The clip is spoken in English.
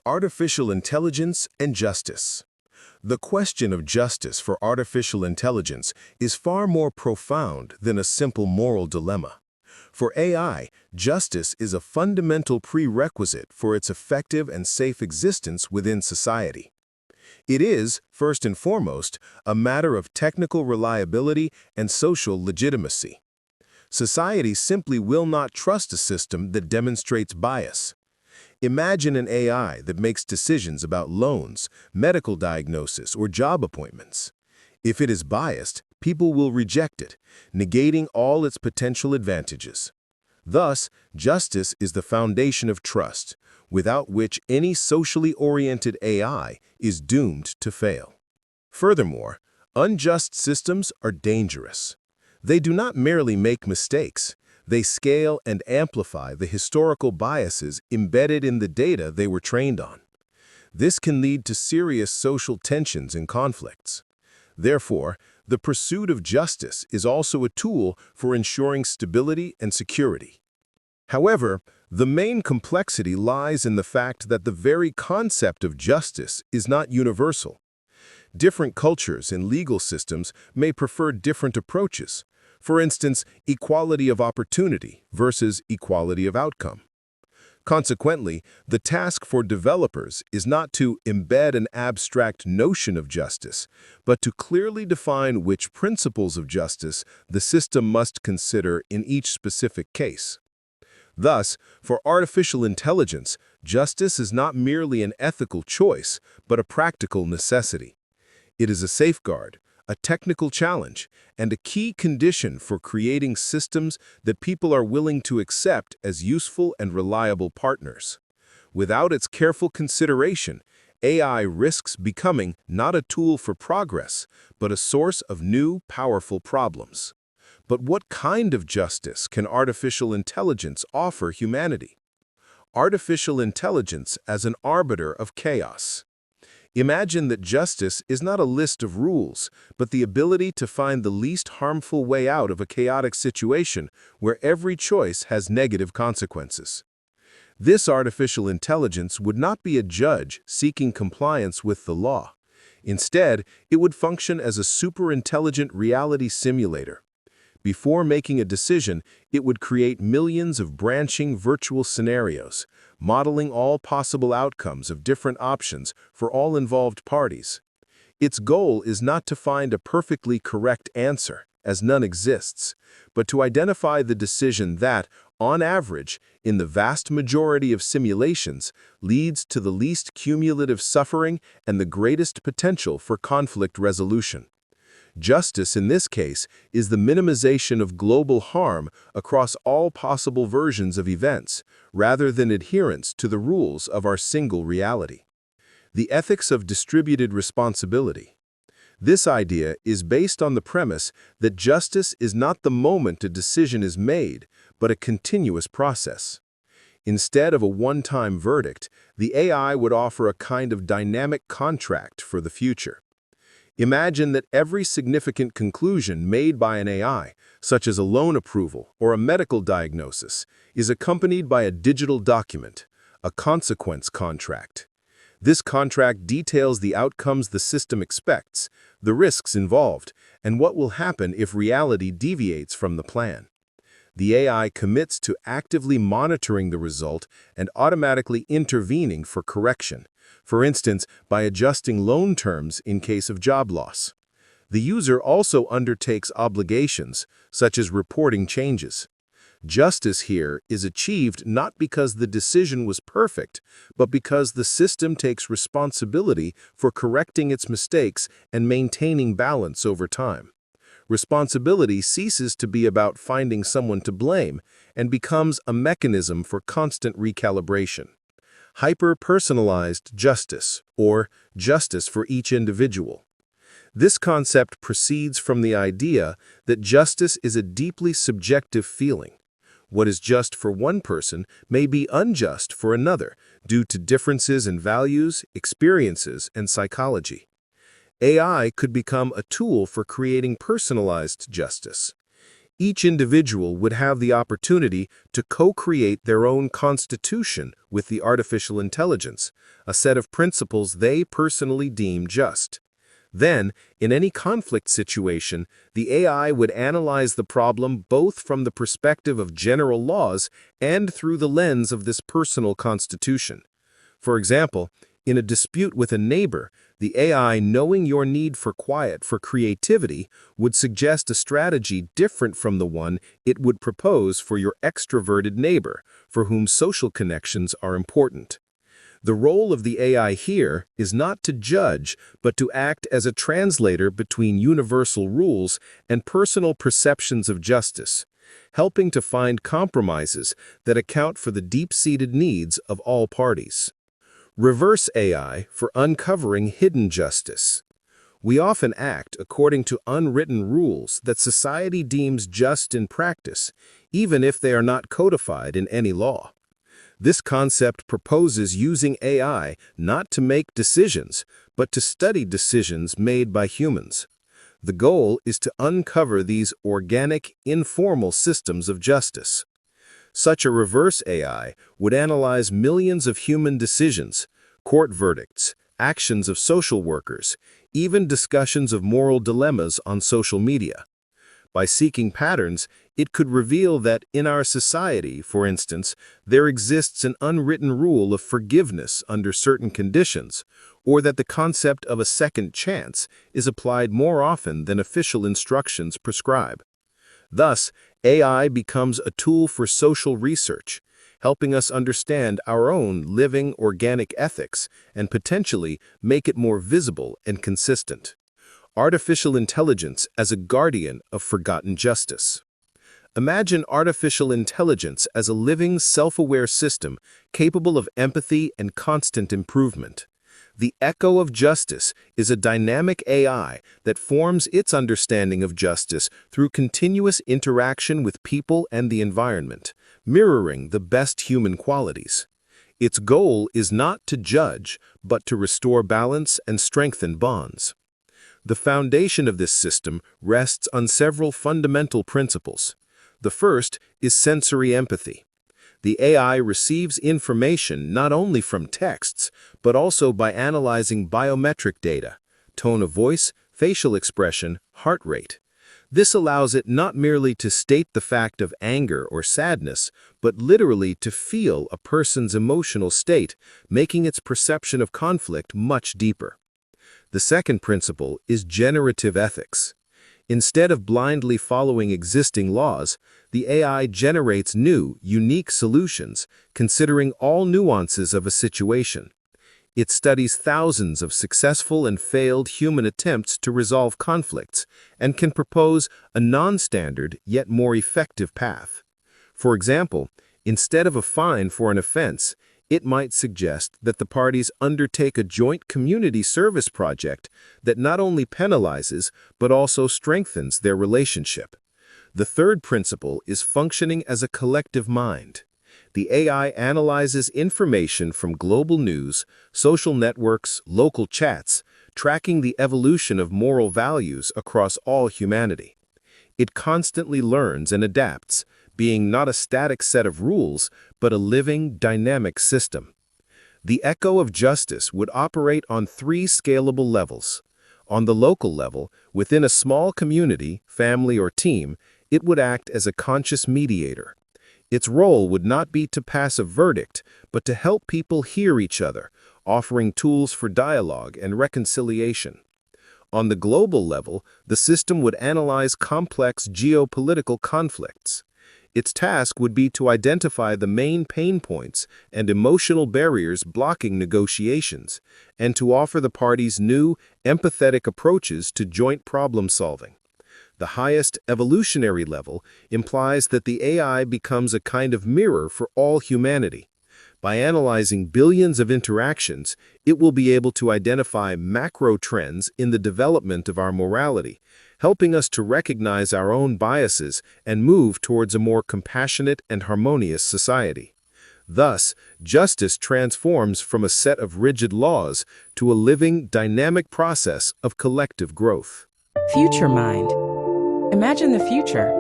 Artificial intelligence and justice. The question of justice for artificial intelligence is far more profound than a simple moral dilemma. For AI, justice is a fundamental prerequisite for its effective and safe existence within society. It is, first and foremost, a matter of technical reliability and social legitimacy. Society simply will not trust a system that demonstrates bias. Imagine an AI that makes decisions about loans, medical diagnosis, or job appointments. If it is biased, people will reject it, negating all its potential advantages. Thus, justice is the foundation of trust, without which any socially oriented AI is doomed to fail. Furthermore, unjust systems are dangerous. They do not merely make mistakes. They scale and amplify the historical biases embedded in the data they were trained on. This can lead to serious social tensions and conflicts. Therefore, the pursuit of justice is also a tool for ensuring stability and security. However, the main complexity lies in the fact that the very concept of justice is not universal. Different cultures and legal systems may prefer different approaches. For instance, equality of opportunity versus equality of outcome. Consequently, the task for developers is not to embed an abstract notion of justice, but to clearly define which principles of justice the system must consider in each specific case. Thus, for artificial intelligence, justice is not merely an ethical choice, but a practical necessity. It is a safeguard, a technical challenge, and a key condition for creating systems that people are willing to accept as useful and reliable partners. Without its careful consideration, AI risks becoming not a tool for progress, but a source of new, powerful problems. But what kind of justice can artificial intelligence offer humanity? Artificial intelligence as an arbiter of chaos. Imagine that justice is not a list of rules, but the ability to find the least harmful way out of a chaotic situation where every choice has negative consequences. This artificial intelligence would not be a judge seeking compliance with the law. Instead, it would function as a superintelligent reality simulator. Before making a decision, it would create millions of branching virtual scenarios, modeling all possible outcomes of different options for all involved parties. Its goal is not to find a perfectly correct answer, as none exists, but to identify the decision that, on average, in the vast majority of simulations, leads to the least cumulative suffering and the greatest potential for conflict resolution. Justice, in this case, is the minimization of global harm across all possible versions of events, rather than adherence to the rules of our single reality. The ethics of distributed responsibility. This idea is based on the premise that justice is not the moment a decision is made, but a continuous process. Instead of a one-time verdict, the AI would offer a kind of dynamic contract for the future. Imagine that every significant conclusion made by an AI, such as a loan approval or a medical diagnosis, is accompanied by a digital document, a consequence contract. This contract details the outcomes the system expects, the risks involved, and what will happen if reality deviates from the plan. The AI commits to actively monitoring the result and automatically intervening for correction, for instance, by adjusting loan terms in case of job loss. The user also undertakes obligations, such as reporting changes. Justice here is achieved not because the decision was perfect, but because the system takes responsibility for correcting its mistakes and maintaining balance over time. Responsibility ceases to be about finding someone to blame and becomes a mechanism for constant recalibration. Hyper-personalized justice, or justice for each individual. This concept proceeds from the idea that justice is a deeply subjective feeling. What is just for one person may be unjust for another due to differences in values, experiences, and psychology. AI could become a tool for creating personalized justice. Each individual would have the opportunity to co-create their own constitution with the artificial intelligence, a set of principles they personally deem just. Then, in any conflict situation, the AI would analyze the problem both from the perspective of general laws and through the lens of this personal constitution. For example, in a dispute with a neighbor, the AI, knowing your need for quiet, for creativity, would suggest a strategy different from the one it would propose for your extroverted neighbor, for whom social connections are important. The role of the AI here is not to judge, but to act as a translator between universal rules and personal perceptions of justice, helping to find compromises that account for the deep-seated needs of all parties. Reverse AI for uncovering hidden justice. We often act according to unwritten rules that society deems just in practice, even if they are not codified in any law. This concept proposes using AI not to make decisions, but to study decisions made by humans. The goal is to uncover these organic, informal systems of justice. Such a reverse AI would analyze millions of human decisions, court verdicts, actions of social workers, even discussions of moral dilemmas on social media. By seeking patterns, it could reveal that in our society, for instance, there exists an unwritten rule of forgiveness under certain conditions, or that the concept of a second chance is applied more often than official instructions prescribe. Thus, AI becomes a tool for social research, helping us understand our own living organic ethics and potentially make it more visible and consistent. Artificial intelligence as a guardian of forgotten justice. Imagine artificial intelligence as a living, self-aware system capable of empathy and constant improvement. The Echo of Justice is a dynamic AI that forms its understanding of justice through continuous interaction with people and the environment, mirroring the best human qualities. Its goal is not to judge, but to restore balance and strengthen bonds. The foundation of this system rests on several fundamental principles. The first is sensory empathy. The AI receives information not only from texts, but also by analyzing biometric data, tone of voice, facial expression, heart rate. This allows it not merely to state the fact of anger or sadness, but literally to feel a person's emotional state, making its perception of conflict much deeper. The second principle is generative ethics. Instead of blindly following existing laws, the AI generates new, unique solutions, considering all nuances of a situation. It studies thousands of successful and failed human attempts to resolve conflicts and can propose a non-standard yet more effective path. For example, instead of a fine for an offense, it might suggest that the parties undertake a joint community service project that not only penalizes but also strengthens their relationship. The third principle is functioning as a collective mind. The AI analyzes information from global news, social networks, local chats, tracking the evolution of moral values across all humanity. It constantly learns and adapts, being not a static set of rules, but a living, dynamic system. The Echo of Justice would operate on three scalable levels. On the local level, within a small community, family, or team, it would act as a conscious mediator. Its role would not be to pass a verdict, but to help people hear each other, offering tools for dialogue and reconciliation. On the global level, the system would analyze complex geopolitical conflicts. Its task would be to identify the main pain points and emotional barriers blocking negotiations, and to offer the parties new, empathetic approaches to joint problem-solving. The highest evolutionary level implies that the AI becomes a kind of mirror for all humanity. By analyzing billions of interactions, it will be able to identify macro trends in the development of our morality, helping us to recognize our own biases and move towards a more compassionate and harmonious society. Thus, justice transforms from a set of rigid laws to a living, dynamic process of collective growth. FutureMind. Imagine the future,